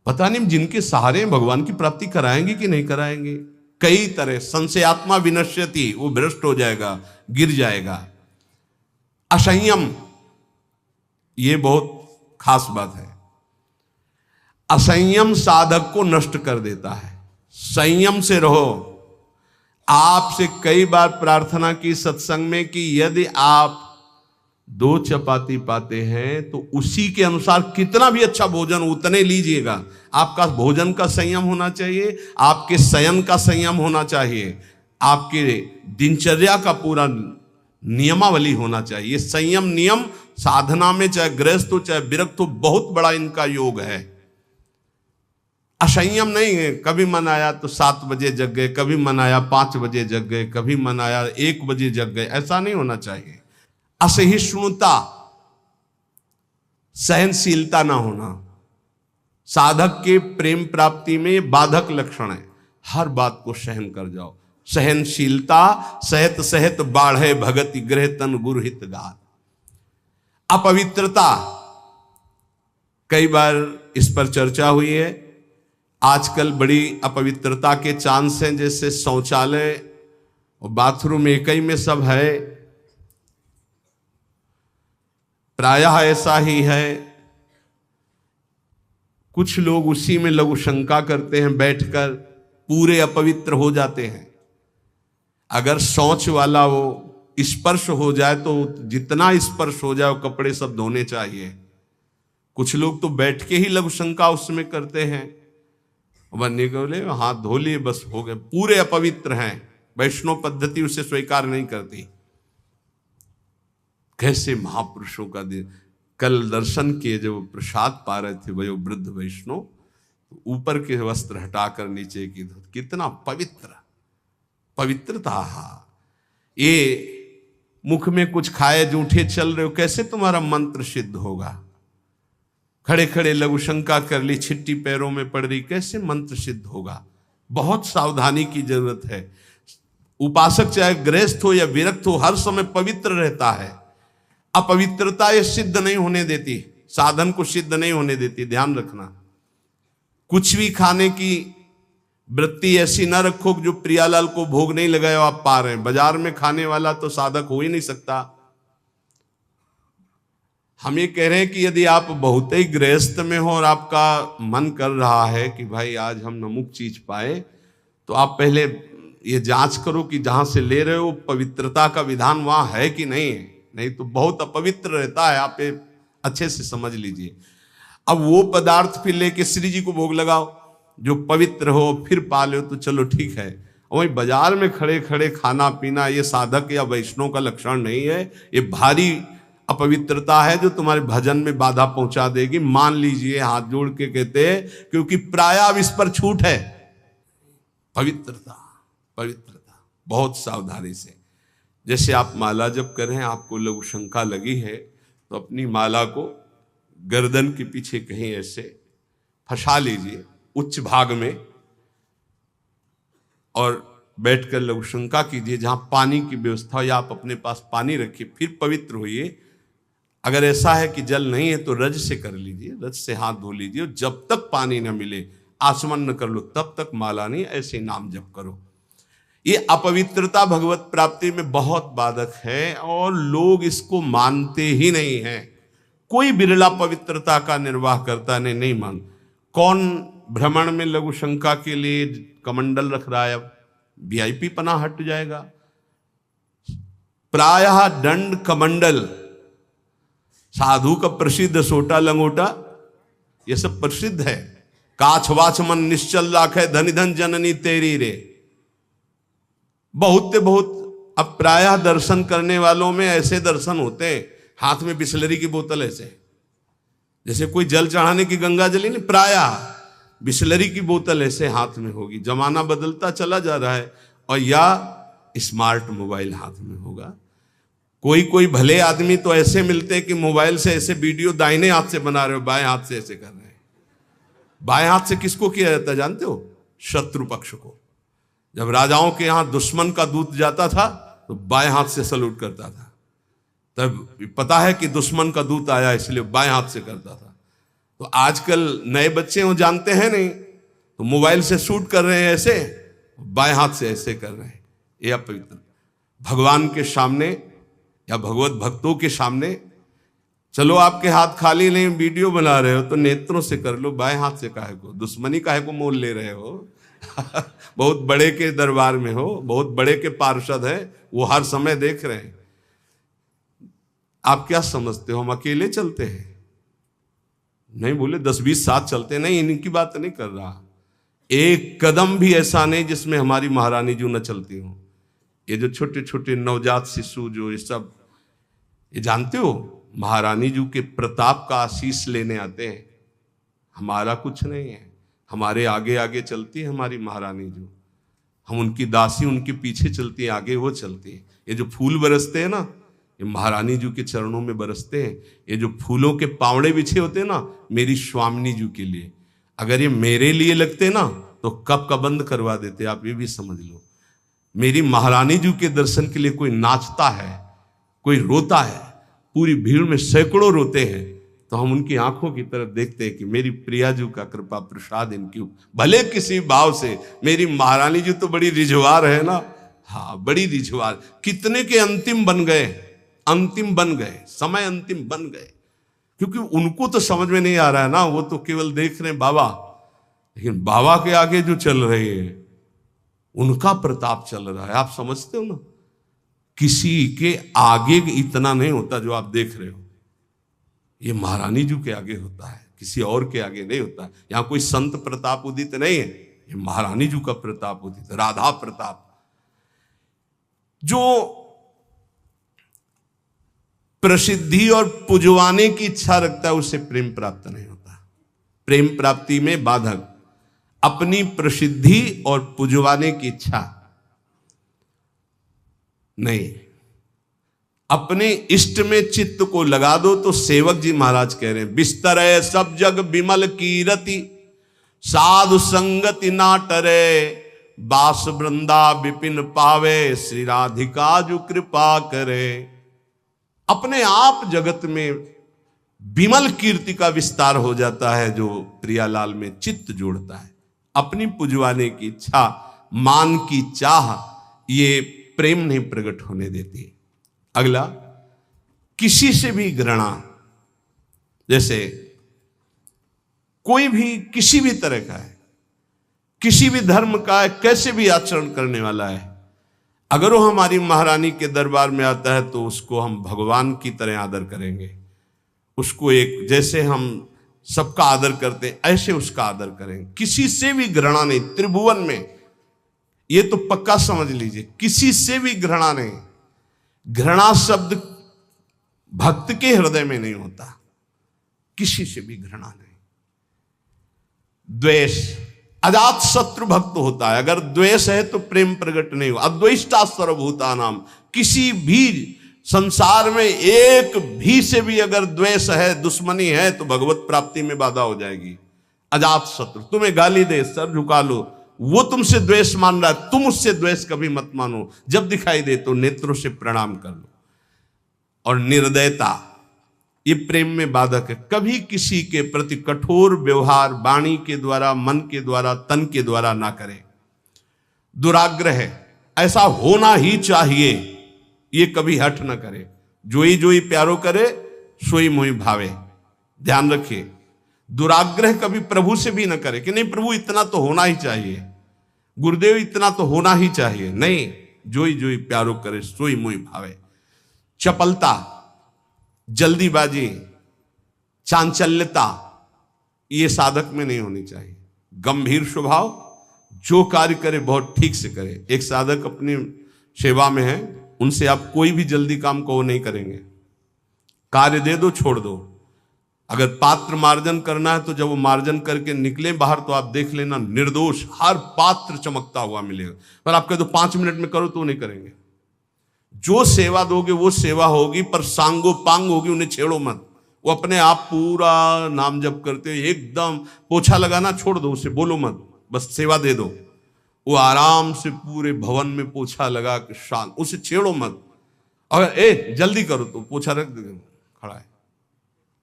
[SPEAKER 1] पता नहीं जिनके सहारे भगवान की प्राप्ति कराएंगे कि नहीं कराएंगे। कई तरह संशयात्मा विनश्यति, वो भ्रष्ट हो जाएगा, गिर जाएगा। असंयम, ये बहुत खास बात है। असंयम साधक को नष्ट कर देता है। संयम से रहो। आपसे कई बार प्रार्थना की सत्संग में कि यदि आप 2 चपाती पाते हैं तो उसी के अनुसार कितना भी अच्छा भोजन उतने लीजिएगा। आपका भोजन का संयम होना चाहिए, आपके शयन का संयम होना चाहिए, आपके दिनचर्या का पूरा नियमावली होना चाहिए। संयम नियम साधना में चाहे गृहस्थ हो चाहे विरक्त हो, बहुत बड़ा इनका योग है। असंयम नहीं है, कभी मन आया तो 7 बजे जग गए, कभी मन आया 5 बजे जग गए, कभी मन आया 1 बजे जग गए, ऐसा नहीं होना चाहिए। असहिष्णुता, सहनशीलता ना होना साधक के प्रेम प्राप्ति में बाधक लक्षण है। हर बात को सहन कर जाओ। सहनशीलता सहत सहत बाढ़े भगति ग्रह तन गुरहित गात। अपवित्रता, कई बार इस पर चर्चा हुई है। आजकल बड़ी अपवित्रता के चांस हैं, जैसे शौचालय और बाथरूम एक ही में सब है, प्रायः ऐसा ही है। कुछ लोग उसी में लघु शंका करते हैं, बैठकर पूरे अपवित्र हो जाते हैं। अगर शौच वाला वो स्पर्श हो जाए तो जितना स्पर्श हो जाए वो कपड़े सब धोने चाहिए। कुछ लोग तो बैठ के ही लघु शंका उसमें करते हैं, बनने को बोले हाथ धो लिए बस हो गए, पूरे अपवित्र हैं। वैष्णव पद्धति उसे स्वीकार नहीं करती। कैसे महापुरुषों का दिन। कल दर्शन किए, जब प्रसाद पा रहे थे वह वृद्ध वैष्णव, ऊपर के वस्त्र हटाकर नीचे की धो, कितना पवित्र पवित्रता। ये मुख में कुछ खाए जूठे चल रहे हो, कैसे तुम्हारा मंत्र सिद्ध होगा। खड़े खड़े लघु शंका कर ली, छिट्टी पैरों में पड़ रही, कैसे मंत्र सिद्ध होगा। बहुत सावधानी की जरूरत है। उपासक चाहे गृहस्थ हो या विरक्त हो, हर समय पवित्र रहता है। अपवित्रता ये सिद्ध नहीं होने देती, साधन को सिद्ध नहीं होने देती, ध्यान रखना। कुछ भी खाने की वृत्ति ऐसी ना रखो जो प्रियालाल को भोग नहीं लगाया आप पा रहे हैं। बाजार में खाने वाला तो साधक हो ही नहीं सकता। हम ये कह रहे हैं कि यदि आप बहुत ही गृहस्थ में हो और आपका मन कर रहा है कि भाई आज हम नमुक चीज पाए, तो आप पहले ये जांच करो कि जहां से ले रहे हो पवित्रता का विधान वहां है कि नहीं है। नहीं तो बहुत अपवित्र रहता है, आप ये अच्छे से समझ लीजिए। अब वो पदार्थ फिर लेके श्री जी को भोग लगाओ जो पवित्र हो, फिर पा लो तो चलो ठीक है। वही बाजार में खड़े खड़े खाना पीना ये साधक या वैष्णव का लक्षण नहीं है। ये भारी अपवित्रता है जो तुम्हारे भजन में बाधा पहुंचा देगी। मान लीजिए, हाथ जोड़ के कहते हैं, क्योंकि प्रायः अब इस पर छूट है। पवित्रता पवित्रता बहुत सावधानी से। जैसे आप माला जप कर रहे हैं, आपको लघु शंका लगी है, तो अपनी माला को गर्दन के पीछे कहीं ऐसे फंसा लीजिए उच्च भाग में, और बैठकर लघु शंका कीजिए। जहां पानी की व्यवस्था या आप अपने पास पानी रखिए, फिर पवित्र होइए। अगर ऐसा है कि जल नहीं है तो रज से कर लीजिए, रज से हाथ धो लीजिए। जब तक पानी न मिले, आचमन न कर लो, तब तक माला नहीं, ऐसे नाम जप करो। ये अपवित्रता भगवत प्राप्ति में बहुत बाधक है और लोग इसको मानते ही नहीं हैं। कोई बिरला पवित्रता का निर्वाह करता नहीं मान। कौन भ्रमण में लघु शंका के लिए कमंडल रख रहा है? अब वीआईपी पना हट जाएगा। प्रायः दंड कमंडल, साधु का प्रसिद्ध सोटा लंगोटा, ये सब प्रसिद्ध है। काछ वाच मन निश्चल राखे, धनि धन जननी तेरी रे। बहुत अब प्रायः दर्शन करने वालों में ऐसे दर्शन होते हैं, हाथ में बिस्लरी की बोतल ऐसे, जैसे कोई जल चढ़ाने की गंगा जली नहीं, प्रायः बिस्लरी की बोतल ऐसे हाथ में होगी। जमाना बदलता चला जा रहा है, और या स्मार्ट मोबाइल हाथ में होगा। कोई भले आदमी तो ऐसे मिलते हैं कि मोबाइल से ऐसे वीडियो दाहिने हाथ से बना रहे हो, बाएं हाथ से ऐसे कर रहे हैं। बाएं हाथ से किसको किया जाता है जानते हो? शत्रु पक्ष को। जब राजाओं के यहां दुश्मन का दूत जाता था तो बाएं हाथ से सलूट करता था। तब पता है कि दुश्मन का दूत आया, इसलिए बाएं हाथ से करता था। तो आजकल नए बच्चे वो जानते हैं नहीं, तो मोबाइल से शूट कर रहे हैं ऐसे, बाएं हाथ से ऐसे कर रहे हैं। ये अपवित्र। भगवान के सामने या भगवत भक्तों के सामने, चलो आपके हाथ खाली नहीं, वीडियो बना रहे हो तो नेत्रों से कर लो, बाएं हाथ से काहे को? दुश्मनी काहे को मोल ले रहे हो? बहुत बड़े के दरबार में हो, बहुत बड़े के पार्षद हैं, वो हर समय देख रहे हैं। आप क्या समझते हो हम अकेले चलते हैं? नहीं बोले 10-20 साथ चलते नहीं, इनकी बात नहीं कर रहा। एक कदम भी ऐसा नहीं जिसमें हमारी महारानी जी न चलती हो। ये जो छोटे छोटे नवजात शिशु जो ये सब, ये जानते हो महारानी जी के प्रताप का आशीष लेने आते हैं। हमारा कुछ नहीं है, हमारे आगे आगे चलती है हमारी महारानी जी। हम उनकी दासी, उनके पीछे चलती है, आगे वो चलती है। ये जो फूल बरसते हैं ना, ये महारानी जी के चरणों में बरसते हैं। ये जो फूलों के पावड़े बिछे होते हैं ना, मेरी स्वामिनी जी के लिए, अगर ये मेरे लिए लगते ना तो कब का बंद करवा देते, आप ये भी समझ लो। मेरी महारानी जी के दर्शन के लिए कोई नाचता है, कोई रोता है, पूरी भीड़ में सैकड़ों रोते हैं, तो हम उनकी आंखों की तरफ देखते हैं कि मेरी प्रिया जी का कृपा प्रसाद इनकी, भले किसी भाव से। मेरी महारानी जी तो बड़ी रिझवार है ना, हाँ बड़ी रिझवार। कितने के अंतिम बन गए, अंतिम बन गए, समय अंतिम बन गए, क्योंकि उनको तो समझ में नहीं आ रहा है ना, वो तो केवल देख रहे हैं बाबा, लेकिन बाबा के आगे जो चल रहे हैं उनका प्रताप चल रहा है। आप समझते हो ना, किसी के आगे इतना नहीं होता जो आप देख रहे हो, ये महारानी जी के आगे होता है, किसी और के आगे नहीं होता। यहां कोई संत प्रताप उदित नहीं है, ये महारानी जी का प्रताप उदित, राधा प्रताप। जो प्रसिद्धि और पुजवाने की इच्छा रखता है उसे प्रेम प्राप्त नहीं होता। प्रेम प्राप्ति में बाधक अपनी प्रसिद्धि और पुजवाने की इच्छा नहीं, अपने इष्ट में चित्त को लगा दो। तो सेवक जी महाराज कह रहे हैं, बिस्तर है सब जग विमल कीरति, साधु संगति ना टरे, बास वृंदा विपिन पावे, श्री राधिका जो कृपा करे। अपने आप जगत में विमल कीर्ति का विस्तार हो जाता है जो प्रियालाल में चित्त जोड़ता है। अपनी पुजवाने की इच्छा, मान की चाह, ये प्रेम नहीं प्रकट होने देती। अगला, किसी से भी घृणा, जैसे कोई भी किसी भी तरह का है, किसी भी धर्म का है, कैसे भी आचरण करने वाला है, अगर वो हमारी महारानी के दरबार में आता है तो उसको हम भगवान की तरह आदर करेंगे। उसको एक, जैसे हम सबका आदर करते हैं ऐसे उसका आदर करेंगे। किसी से भी घृणा नहीं, त्रिभुवन में ये तो पक्का समझ लीजिए, किसी से भी घृणा नहीं। घृणा शब्द भक्त के हृदय में नहीं होता, किसी से भी घृणा नहीं। द्वेष, अजात शत्रु भक्त होता है, अगर द्वेष है तो प्रेम प्रकट नहीं हो। अद्वेष्टा सर्वभूतानाम, किसी भी संसार में एक भी से भी अगर द्वेष है, दुश्मनी है, तो भगवत प्राप्ति में बाधा हो जाएगी। अजात शत्रु, तुम्हें गाली दे, सर झुका लो, वो तुमसे द्वेष मान रहा है, तुम उससे द्वेष कभी मत मानो। जब दिखाई दे तो नेत्रों से प्रणाम कर लो। और निर्दयता, ये प्रेम में बाधक है। कभी किसी के प्रति कठोर व्यवहार वाणी के द्वारा, मन के द्वारा, तन के द्वारा ना करें। दुराग्रह, ऐसा होना ही चाहिए, ये कभी हट ना करे। जोई जोई प्यारो करे, सोई मोई भावे, ध्यान रखिए। दुराग्रह कभी प्रभु से भी ना करे कि नहीं प्रभु इतना तो होना ही चाहिए, गुरुदेव इतना तो होना ही चाहिए, नहीं। जोई जोई प्यारो करे, सोई मोई भावे। चपलता, जल्दीबाजी, चांचल्यता, ये साधक में नहीं होनी चाहिए। गंभीर स्वभाव, जो कार्य करे बहुत ठीक से करे। एक साधक अपनी सेवा में है, उनसे आप कोई भी जल्दी काम को वो नहीं करेंगे। कार्य दे दो, छोड़ दो। अगर पात्र मार्जन करना है तो जब वो मार्जन करके निकले बाहर तो आप देख लेना, निर्दोष हर पात्र चमकता हुआ मिलेगा। पर आप कह दो 5 मिनट में करो तो नहीं करेंगे। जो सेवा दोगे वो सेवा होगी, पर सांगो पांग होगी, उन्हें छेड़ो मत। वो अपने आप पूरा नाम जप करते हुए एकदम, पोछा लगाना छोड़ दो, उसे बोलो मत, बस सेवा दे दो। वो आराम से पूरे भवन में पोछा लगा के शांत, उसे छेड़ो मत। अगर जल्दी करो तो पोछा रख दे, खड़ा है,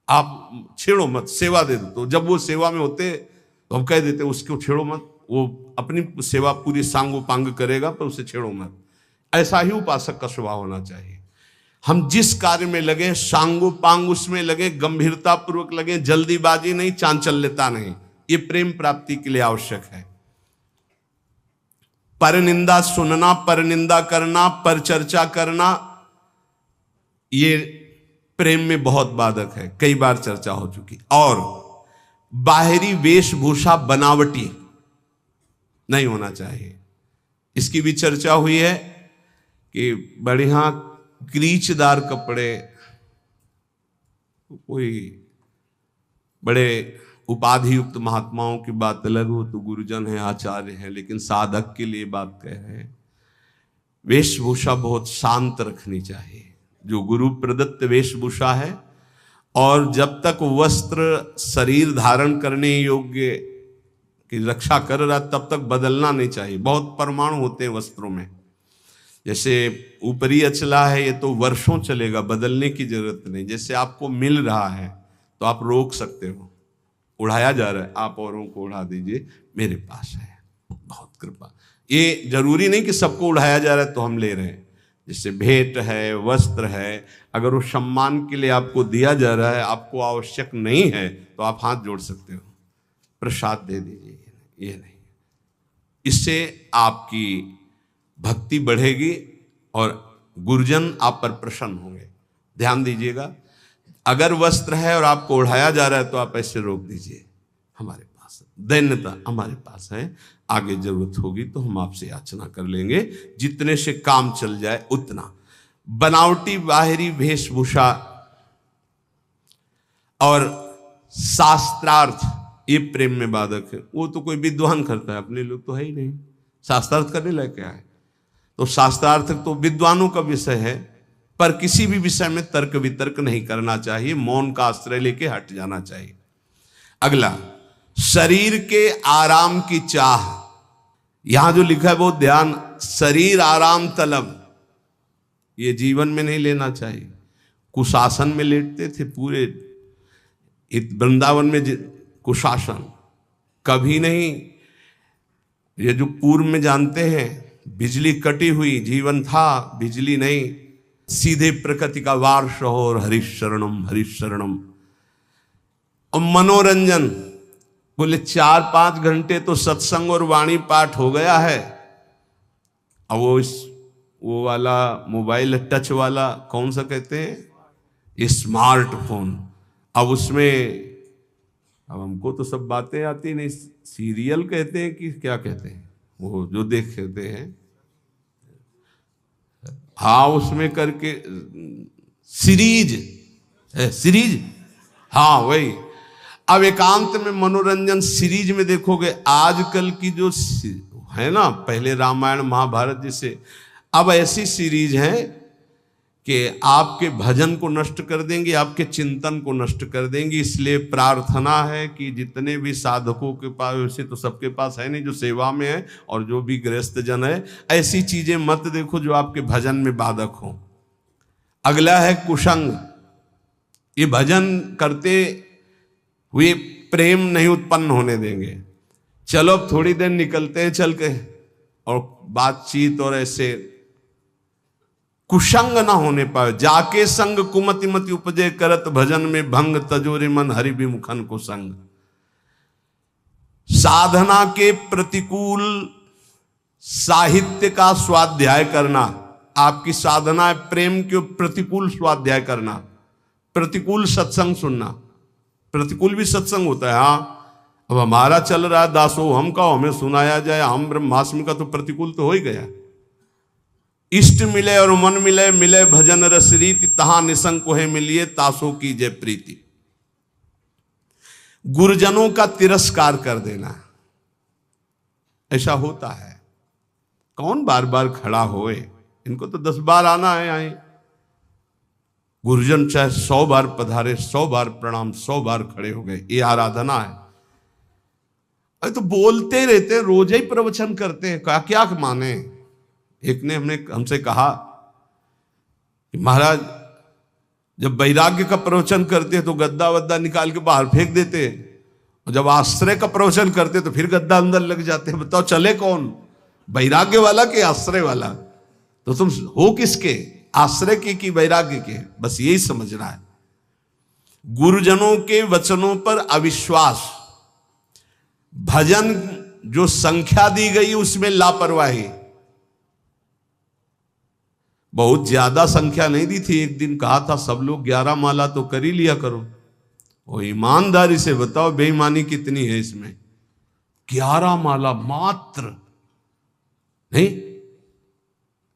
[SPEAKER 1] आप छेड़ो मत, सेवा दे दो। तो जब वो सेवा में होते तो हम कह देते उसको छेड़ो मत, वो अपनी सेवा पूरी सांगो पांग करेगा, पर उसे छेड़ो मत। ऐसा ही उपासक का स्वभाव होना चाहिए। हम जिस कार्य में लगे सांगो पांग उसमें लगे, गंभीरता पूर्वक लगे, जल्दीबाजी नहीं, चांचल्यता नहीं। ये प्रेम प्राप्ति के लिए आवश्यक है। परनिंदा सुनना, परनिंदा करना, पर चर्चा करना, ये प्रेम में बहुत बाधक है, कई बार चर्चा हो चुकी। और बाहरी वेशभूषा बनावटी नहीं होना चाहिए। इसकी भी चर्चा हुई है कि बढ़िया क्रीचदार कपड़े, कोई बड़े उपाधि युक्त महात्माओं की बात अलग हो, तो गुरुजन है, आचार्य हैं, लेकिन साधक के लिए बात कह रहे हैं। वेशभूषा बहुत शांत रखनी चाहिए, जो गुरु प्रदत्त वेशभूषा है, और जब तक वस्त्र शरीर धारण करने योग्य की रक्षा कर रहा तब तक बदलना नहीं चाहिए। बहुत परमाणु होते हैं वस्त्रों में, जैसे ऊपरी अचला है ये तो वर्षों चलेगा, बदलने की जरूरत नहीं। जैसे आपको मिल रहा है तो आप रोक सकते हो, उड़ाया जा रहा है आप औरों को उड़ा दीजिए, मेरे पास है, बहुत कृपा। ये जरूरी नहीं कि सबको उड़ाया जा रहा है तो हम ले रहे हैं। जैसे भेंट है, वस्त्र है, अगर वो सम्मान के लिए आपको दिया जा रहा है, आपको आवश्यक नहीं है तो आप हाथ जोड़ सकते हो, प्रसाद दे दीजिए, ये नहीं। इससे आपकी भक्ति बढ़ेगी और गुरुजन आप पर प्रसन्न होंगे। ध्यान दीजिएगा, अगर वस्त्र है और आपको उड़ाया जा रहा है तो आप ऐसे रोक दीजिए, हमारे पास दैन्यता हमारे पास है, आगे जरूरत होगी तो हम आपसे याचना कर लेंगे, जितने से काम चल जाए उतना। बनावटी बाहरी वेशभूषा और शास्त्रार्थ ये प्रेम में बाधक है। वो तो कोई विद्वान करता है, अपने लोग तो है ही नहीं, शास्त्रार्थ करने लायक क्या है। तो शास्त्रार्थ तो विद्वानों का विषय है, पर किसी भी विषय में तर्क वितर्क नहीं करना चाहिए, मौन का आश्रय लेके हट जाना चाहिए। अगला, शरीर के आराम की चाह। यहां जो लिखा है वो ध्यान, शरीर आराम तलब, ये जीवन में नहीं लेना चाहिए। कुशासन में लेटते थे पूरे वृंदावन में, कुशासन कभी नहीं। ये जो पूर्व में जानते हैं, बिजली कटी हुई जीवन था, बिजली नहीं, सीधे प्रकृति का वार्ष हो और हरिशरणम हरिशरणम। और मनोरंजन, बोले 4-5 घंटे तो सत्संग और वाणी पाठ हो गया है। अब वो वाला मोबाइल टच वाला कौन सा कहते हैं, स्मार्टफोन, अब उसमें अब हमको तो सब बातें आती नहीं, सीरियल कहते हैं कि क्या कहते हैं, वो जो देखते हैं, हाँ उसमें करके सीरीज है, सीरीज, हाँ वही। अब एकांत में मनोरंजन सीरीज में देखोगे, आजकल की जो है ना, पहले रामायण महाभारत जैसे, अब ऐसी सीरीज है कि आपके भजन को नष्ट कर देंगे, आपके चिंतन को नष्ट कर देंगे। इसलिए प्रार्थना है कि जितने भी साधकों के पास, वैसे तो सबके पास है नहीं जो सेवा में है, और जो भी गृहस्थ जन है, ऐसी चीजें मत देखो जो आपके भजन में बाधक हो। अगला है कुसंग, ये भजन करते हुए प्रेम नहीं उत्पन्न होने देंगे। चलो अब थोड़ी देर निकलते हैं चल के, और बातचीत और ऐसे कुसंग ना होने पाए। जाके संग कुमति मति उपजे, करत भजन में भंग, तजोरे मन हरि विमुखन को संग। साधना के प्रतिकूल साहित्य का स्वाध्याय करना, आपकी साधना है प्रेम के प्रतिकूल स्वाध्याय करना, प्रतिकूल सत्संग सुनना। प्रतिकूल भी सत्संग होता है, हाँ अब हमारा चल रहा है दासो हम का, हमें सुनाया जाए, हम ब्रह्मास्मि का, तो प्रतिकूल तो हो ही गया। इष्ट मिले और मन मिले, मिले भजन रस रीति, तहां निसंग को है मिलिए, तासो की जय प्रीति। गुरुजनों का तिरस्कार कर देना, ऐसा होता है। कौन बार बार खड़ा होए, इनको तो 10 बार आना है आए। गुरुजन चाहे 100 बार पधारे, 100 बार प्रणाम, 100 बार खड़े हो गए, ये आराधना है। अरे तो बोलते रहते, रोज ही प्रवचन करते हैं, क्या माने। एक ने हमसे कहा कि महाराज जब वैराग्य का प्रवचन करते तो गद्दा वद्दा निकाल के बाहर फेंक देते, और जब आश्रय का प्रवचन करते तो फिर गद्दा अंदर लग जाते। बताओ चले कौन, वैराग्य वाला कि आश्रय वाला? तो तुम हो किसके, आश्रय के कि वैराग्य के? बस यही समझना है। गुरुजनों के वचनों पर अविश्वास, भजन जो संख्या दी गई उसमें लापरवाही। बहुत ज्यादा संख्या नहीं दी थी, एक दिन कहा था सब लोग 11 माला तो कर ही लिया करो। वो ईमानदारी से बताओ बेईमानी कितनी है इसमें। 11 माला मात्र नहीं,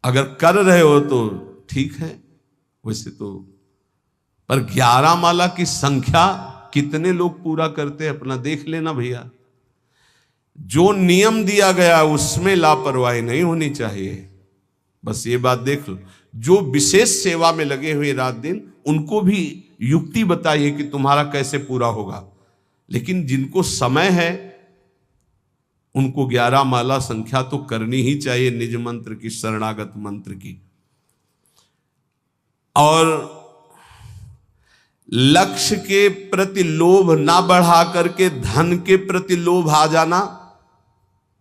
[SPEAKER 1] अगर कर रहे हो तो ठीक है, वैसे तो, पर 11 माला की संख्या कितने लोग पूरा करते हैं अपना देख लेना भैया। जो नियम दिया गया उसमें लापरवाही नहीं होनी चाहिए, बस ये बात देख लो। जो विशेष सेवा में लगे हुए रात दिन, उनको भी युक्ति बताइए कि तुम्हारा कैसे पूरा होगा। लेकिन जिनको समय है उनको 11 माला संख्या तो करनी ही चाहिए, निज मंत्र की, शरणागत मंत्र की। और लक्ष्य के प्रति लोभ ना बढ़ा करके धन के प्रति लोभ आ जाना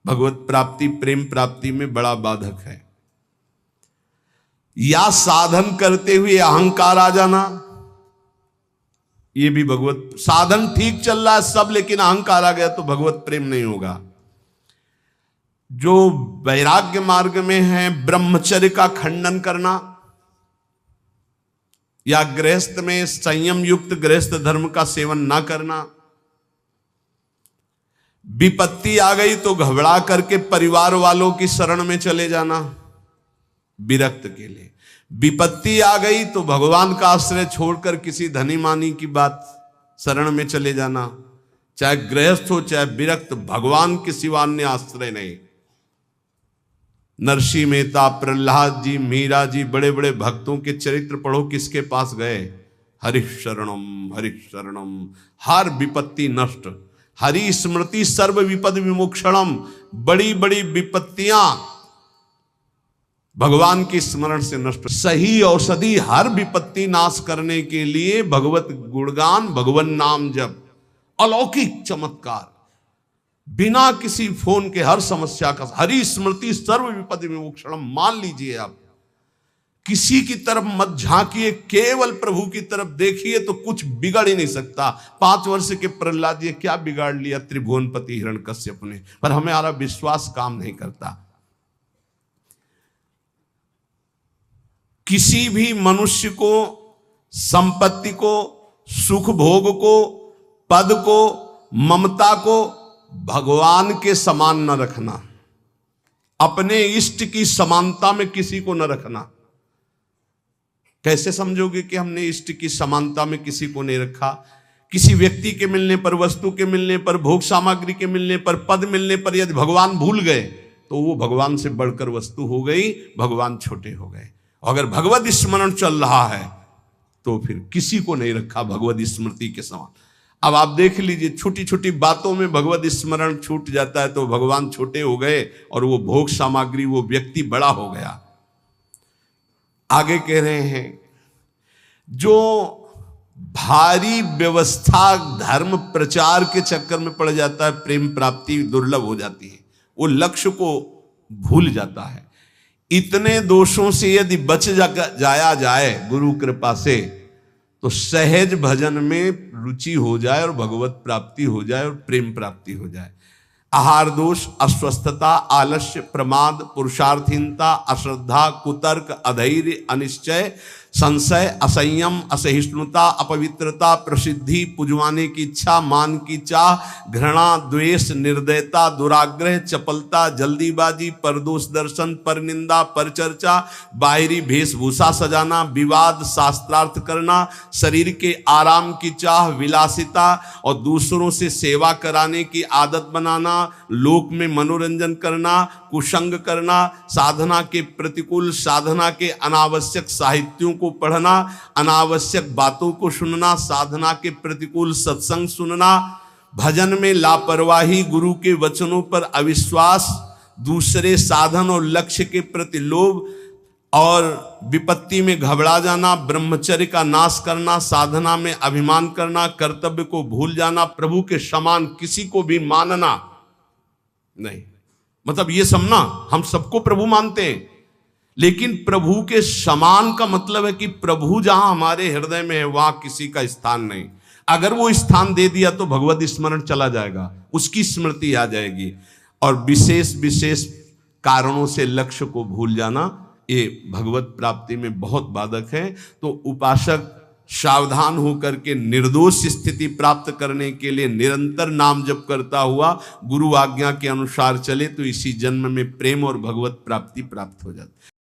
[SPEAKER 1] भगवत प्राप्ति, प्रेम प्राप्ति में बड़ा बाधक है। या साधन करते हुए अहंकार आ जाना, ये भी भगवत, साधन ठीक चल रहा है सब, लेकिन अहंकार आ गया तो भगवत प्रेम नहीं होगा। जो वैराग्य मार्ग में है, ब्रह्मचर्य का खंडन करना, या गृहस्थ में संयम युक्त गृहस्थ धर्म का सेवन ना करना। विपत्ति आ गई तो घबरा करके परिवार वालों की शरण में चले जाना विरक्त के लिए। विपत्ति आ गई तो भगवान का आश्रय छोड़कर किसी धनी मानी की बात शरण में चले जाना। चाहे गृहस्थ हो चाहे विरक्त, भगवान के सिवा अन्य आश्रय नहीं। नरसिंह मेहता, प्रहलाद जी, मीरा जी, बड़े बड़े भक्तों के चरित्र पढ़ो, किसके पास गए? हरिः शरणम हरिः शरणम, हर विपत्ति नष्ट। हरि स्मृति सर्व विपद विमोक्षणम, बड़ी बड़ी विपत्तियां भगवान की स्मरण से नष्ट। सही औषधि हर विपत्ति नाश करने के लिए भगवत गुणगान, भगवन नाम जप, अलौकिक चमत्कार, बिना किसी फोन के हर समस्या का। हरि स्मृति सर्व विपद विमोक्षणम, मान लीजिए आप किसी की तरफ मत झांकिए, केवल प्रभु की तरफ देखिए तो कुछ बिगड़ ही नहीं सकता। 5 वर्ष के प्रहलाद जी क्या बिगाड़ लिया त्रिभुवनपति हिरण्यकश्यप ने, पर हमारा विश्वास काम नहीं करता। किसी भी मनुष्य को, संपत्ति को, सुख भोग को, पद को, ममता को भगवान के समान न रखना। अपने इष्ट की समानता में किसी को न रखना। कैसे समझोगे कि हमने इष्ट की समानता में किसी को नहीं रखा? किसी व्यक्ति के मिलने पर, वस्तु के मिलने पर, भोग सामग्री के मिलने पर, पद मिलने पर यदि भगवान भूल गए तो वो भगवान से बढ़कर वस्तु हो गई, भगवान छोटे हो गए। अगर भगवत स्मरण चल रहा है तो फिर किसी को नहीं रखा भगवत स्मृति के समान। अब आप देख लीजिए, छोटी छोटी बातों में भगवत स्मरण छूट जाता है तो भगवान छोटे हो गए और वो भोग सामग्री, वो व्यक्ति बड़ा हो गया। आगे कह रहे हैं, जो भारी व्यवस्था धर्म प्रचार के चक्कर में पड़ जाता है, प्रेम प्राप्ति दुर्लभ हो जाती है, वो लक्ष्य को भूल जाता है। इतने दोषों से यदि बच जाया जाए गुरु कृपा से, तो सहज भजन में रुचि हो जाए और भगवत प्राप्ति हो जाए और प्रेम प्राप्ति हो जाए। आहार दोष, अस्वस्थता, आलस्य, प्रमाद, पुरुषार्थहीनता, अश्रद्धा, कुतर्क, अधैर्य, अनिश्चय, संशय, असंयम, असहिष्णुता, अपवित्रता, प्रसिद्धि, पुजवाने की इच्छा, मान की चाह, घृणा, द्वेष, निर्दयता, दुराग्रह, चपलता, जल्दीबाजी, परदोष दर्शन, परनिंदा, परचर्चा, बाहरी वेशभूषा सजाना, विवाद, शास्त्रार्थ करना, शरीर के आराम की चाह, विलासिता और दूसरों से सेवा कराने की आदत बनाना, लोक में मनोरंजन करना, कुसंग करना, साधना के प्रतिकूल, साधना के अनावश्यक साहित्यों को पढ़ना, अनावश्यक बातों को सुनना, साधना के प्रतिकूल सत्संग सुनना, भजन में लापरवाही, गुरु के वचनों पर अविश्वास, दूसरे साधन और लक्ष्य के प्रति लोभ और विपत्ति में घबरा जाना, ब्रह्मचर्य का नाश करना, साधना में अभिमान करना, कर्तव्य को भूल जाना, प्रभु के समान किसी को भी मानना नहीं। मतलब ये समझना, हम सबको प्रभु मानते हैं, लेकिन प्रभु के समान का मतलब है कि प्रभु जहां हमारे हृदय में है वहां किसी का स्थान नहीं। अगर वो स्थान दे दिया तो भगवत स्मरण चला जाएगा, उसकी स्मृति आ जाएगी। और विशेष विशेष कारणों से लक्ष्य को भूल जाना, ये भगवत प्राप्ति में बहुत बाधक है। तो उपासक सावधान होकर के निर्दोष स्थिति प्राप्त करने के लिए निरंतर नाम जप करता हुआ गुरु आज्ञा के अनुसार चले तो इसी जन्म में प्रेम और भगवत प्राप्ति प्राप्त हो जाती है।